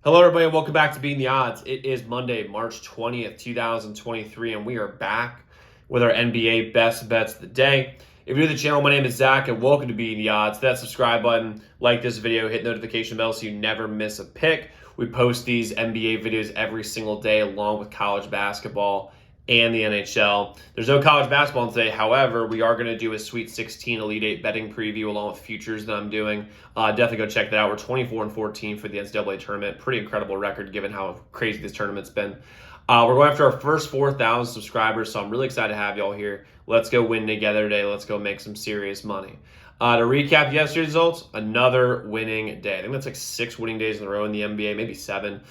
Hello, everybody, and welcome back to Beating the Odds. It is Monday, March 20th, 2023, and we are back with our NBA best bets of the day. If you're new to the channel, my name is Zach, and welcome to Beating the Odds. Hit that subscribe button, like this video, hit notification bell so you never miss a pick. We post these NBA videos every single day, along with college basketball and the NHL. There's no college basketball today. However, we are going to do a Sweet 16 Elite 8 betting preview along with futures that I'm doing. Definitely go check that out. We're 24-14 for the NCAA tournament. Pretty incredible record given how crazy this tournament's been. We're going after our first 4,000 subscribers, so I'm really excited to have y'all here. Let's go win together today. Let's go make some serious money. To recap yesterday's results, another winning day. I think that's like 6 winning days in a row in the NBA, maybe 7.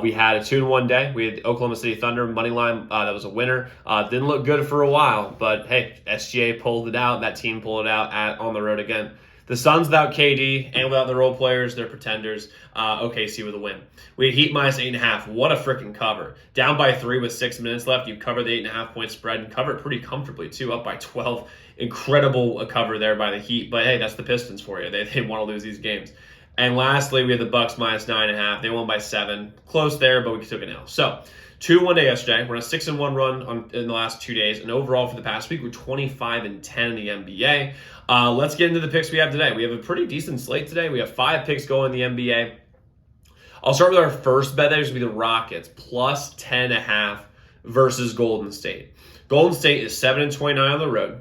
We had a 2-1 day. We had Oklahoma City Thunder money line. That was a winner. Didn't look good for a while, but hey, SGA pulled it out. That team pulled it out on the road again. The Suns without KD and without the role players, they're pretenders. OKC with a win. We had Heat minus 8.5. What a freaking cover. Down by 3 with 6 minutes left. You cover the 8.5 point spread and cover it pretty comfortably too, up by 12. Incredible cover there by the Heat. But hey, that's the Pistons for you. They want to lose these games. And lastly, we had the Bucks minus 9.5. They won by 7. Close there, but we took it now. So 2-1 day yesterday. We're on a 6-1 run in the last 2 days. And overall for the past week, we're 25-10 in the NBA. Let's get into the picks we have today. We have a pretty decent slate today. We have 5 picks going in the NBA. I'll start with our first bet. There's going to be the Rockets plus 10.5 versus Golden State. Golden State is 7-29 on the road.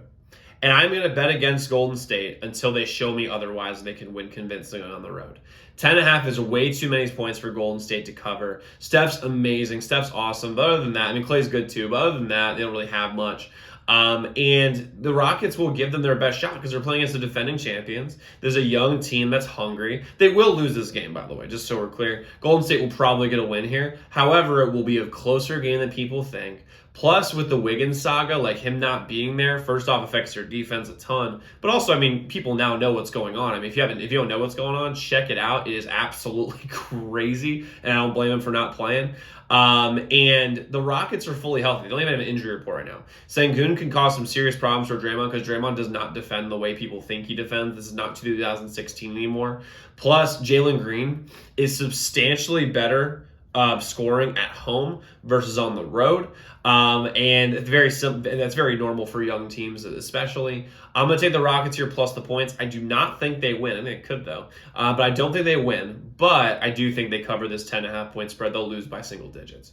And I'm going to bet against Golden State until they show me otherwise they can win convincingly on the road. 10.5 is way too many points for Golden State to cover. Steph's amazing. Steph's awesome. But other than that, I mean, Klay's good too. But other than that, they don't really have much. And the Rockets will give them their best shot because they're playing against the defending champions. There's a young team that's hungry. They will lose this game, by the way, just so we're clear. Golden State will probably get a win here. However, it will be a closer game than people think. Plus, with the Wiggins saga, like him not being there, first off, affects their defense a ton. But also, I mean, people now know what's going on. I mean, if you don't know what's going on, check it out. It is absolutely crazy, and I don't blame him for not playing. And the Rockets are fully healthy. They don't even have an injury report right now. Sengun can cause some serious problems for Draymond because Draymond does not defend the way people think he defends. This is not 2016 anymore. Plus, Jalen Green is substantially better scoring at home versus on the road. And it's very simple. That's very normal for young teams, especially. I'm going to take the Rockets here plus the points. I do not think they win. I think they could, though. But I don't think they win. But I do think they cover this 10.5 point spread. They'll lose by single digits.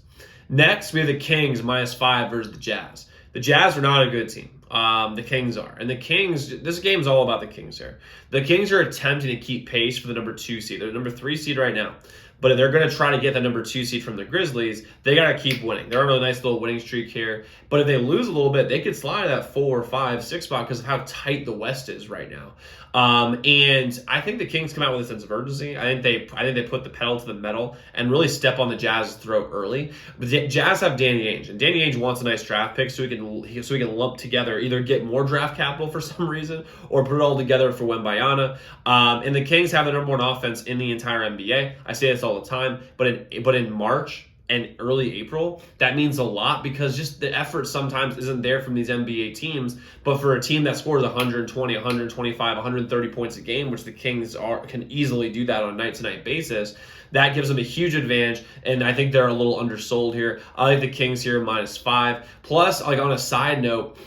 Next, we have the Kings minus 5 versus the Jazz. The Jazz are not a good team. The Kings are. And the Kings, this game is all about the Kings here. The Kings are attempting to keep pace for the number 2 seed. They're the number 3 seed right now. But if they're going to try to get the number 2 seed from the Grizzlies, they got to keep winning. They're on a nice little winning streak here. But if they lose a little bit, they could slide to that 4, 5, 6 spot because of how tight the West is right now. And I think the Kings come out with a sense of urgency. I think they put the pedal to the metal and really step on the Jazz's throat early. But the Jazz have Danny Ainge, and Danny Ainge wants a nice draft pick so he can lump together, either get more draft capital for some reason or put it all together for Wembanyama. And the Kings have the number 1 offense in the entire NBA. I say this all the time, but in March and early April, that means a lot because just the effort sometimes isn't there from these NBA teams. But for a team that scores 120, 125, 130 points a game, which the Kings can easily do that on a night-to-night basis, that gives them a huge advantage, and I think they're a little undersold here. I like the Kings here minus 5. Plus, like on a side note,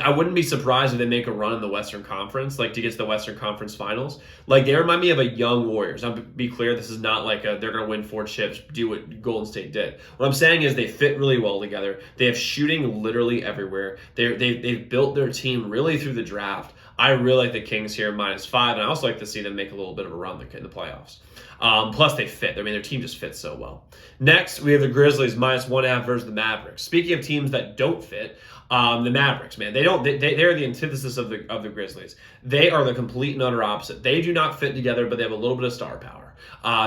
I wouldn't be surprised if they make a run in the Western Conference, like to get to the Western Conference Finals. Like they remind me of a young Warriors. Now, be clear, this is not like they're going to win 4 chips, do what Golden State did. What I'm saying is they fit really well together. They have shooting literally everywhere. They've built their team really through the draft. I really like the Kings here minus 5, and I also like to see them make a little bit of a run in the playoffs. Plus, they fit. I mean, their team just fits so well. Next, we have the Grizzlies minus 1.5 versus the Mavericks. Speaking of teams that don't fit, the Mavericks, man, they're the antithesis of the Grizzlies. They are the complete and utter opposite. They do not fit together, but they have a little bit of star power.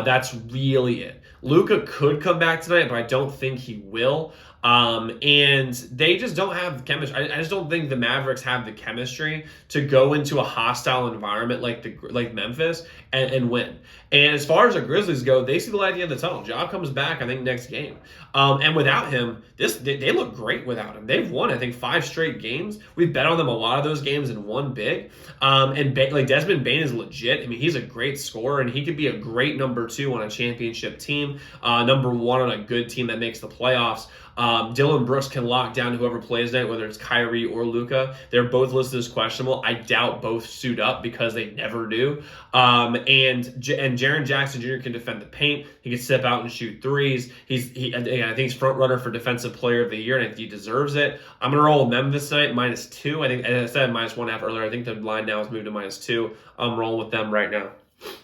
That's really it. Luka could come back tonight, but I don't think he will. And they just don't have chemistry. I just don't think the Mavericks have the chemistry to go into a hostile environment like Memphis and win. And as far as the Grizzlies go, they see the light at the end of the tunnel. Ja comes back, I think, next game. And without him, they look great without him. They've won, I think, 5 straight games. We've bet on them a lot of those games and won big. And Desmond Bane is legit. I mean, he's a great scorer, and he could be a great number 2 on a championship team, number 1 on a good team that makes the playoffs. Dylan Brooks can lock down whoever plays tonight, whether it's Kyrie or Luka. They're both listed as questionable. I doubt both suit up because they never do. And Jaren Jackson Jr. can defend the paint. He can step out and shoot threes. I think he's front runner for Defensive Player of the Year, and I think he deserves it. I'm gonna roll with Memphis tonight -2. I think, as I said, -1.5 earlier. I think the line now has moved to -2. I'm rolling with them right now.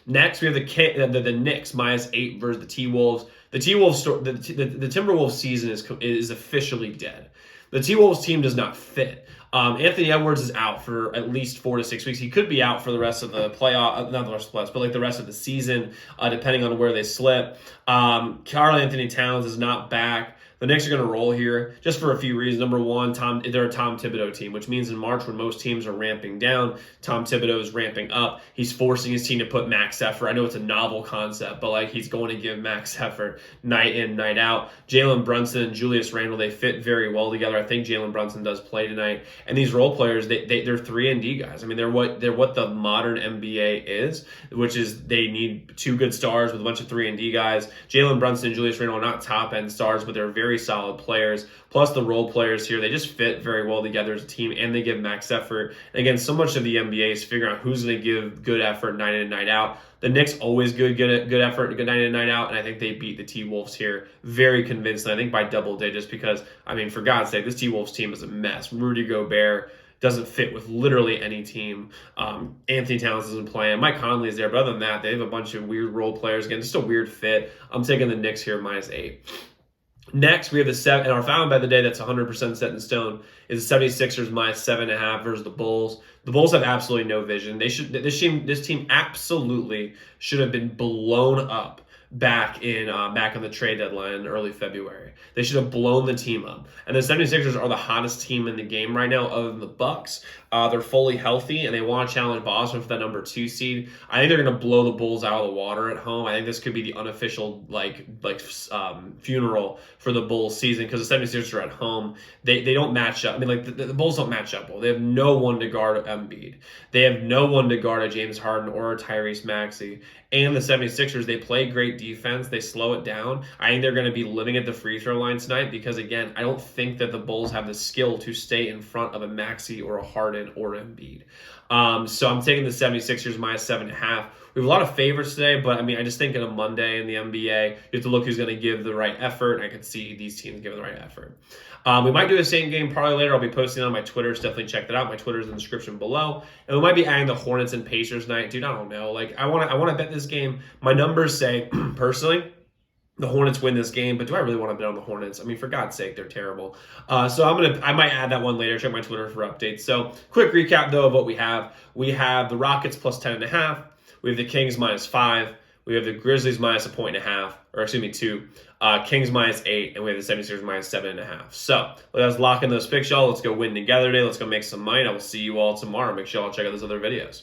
Next, we have the Knicks -8 versus the T-Wolves. The Timberwolves season is officially dead. The T-Wolves team does not fit. Anthony Edwards is out for at least 4 to 6 weeks. He could be out for the rest of the playoff, not the rest of the playoffs, but like the rest of the season, depending on where they slip. Karl-Anthony Towns is not back. The Knicks are going to roll here just for a few reasons. Number one, they're a Tom Thibodeau team, which means in March when most teams are ramping down, Tom Thibodeau is ramping up. He's forcing his team to put max effort. I know it's a novel concept, but like he's going to give max effort night in, night out. Jalen Brunson and Julius Randle, they fit very well together. I think Jalen Brunson does play tonight. And these role players, they're 3-and-D guys. I mean, they're what the modern NBA is, which is they need 2 good stars with a bunch of 3-and-D guys. Jalen Brunson and Julius Randle are not top-end stars, but they're very solid players. Plus the role players here, they just fit very well together as a team, and they give max effort. And again, so much of the NBA is figuring out who's going to give good effort night in and night out. The Knicks always good effort, good night in and night out, and I think they beat the T-Wolves here very convincingly. I think by double digits because, I mean, for God's sake, this T-Wolves team is a mess. Rudy Gobert doesn't fit with literally any team. Anthony Towns isn't playing. Mike Conley is there, but other than that, they have a bunch of weird role players. Again, just a weird fit. I'm taking the Knicks here -8. Next, we have the 7, and our final bet of the day that's 100% set in stone is the 76ers -7.5 versus the Bulls. The Bulls have absolutely no vision. This team absolutely should have been blown up back in the trade deadline in early February. They should have blown the team up. And the 76ers are the hottest team in the game right now other than the Bucks. They're fully healthy, and they want to challenge Boston for that number 2 seed. I think they're going to blow the Bulls out of the water at home. I think this could be the unofficial funeral for the Bulls season because the 76ers are at home. They don't match up. I mean, like the Bulls don't match up well. They have no one to guard Embiid. They have no one to guard a James Harden or a Tyrese Maxey. And the 76ers, they play great defense. They slow it down. I think they're going to be living at the free throw line tonight because, again, I don't think that the Bulls have the skill to stay in front of a Maxey or a Harden or Embiid. So I'm taking the 76ers -7.5. We have a lot of favorites today, but I mean, I just think in a Monday in the NBA, you have to look who's going to give the right effort, and I could see these teams giving the right effort. We might do the same game parlay later. I'll be posting on my Twitter, so definitely check that out. My Twitter is in the description below. And we might be adding the Hornets and Pacers tonight. Dude, I don't know. Like, I want to bet this game. My numbers say, personally, the Hornets win this game, but do I really want to bet on the Hornets? I mean, for God's sake, they're terrible. So I might add that one later. Check my Twitter for updates. So quick recap, though, of what we have. We have the Rockets +10.5. We have the Kings -5. We have the Grizzlies -1.5, or excuse me, 2. Kings -8, and we have the 76ers -7.5. So let's lock in those picks, y'all. Let's go win together today. Let's go make some money. I will see you all tomorrow. Make sure y'all check out those other videos.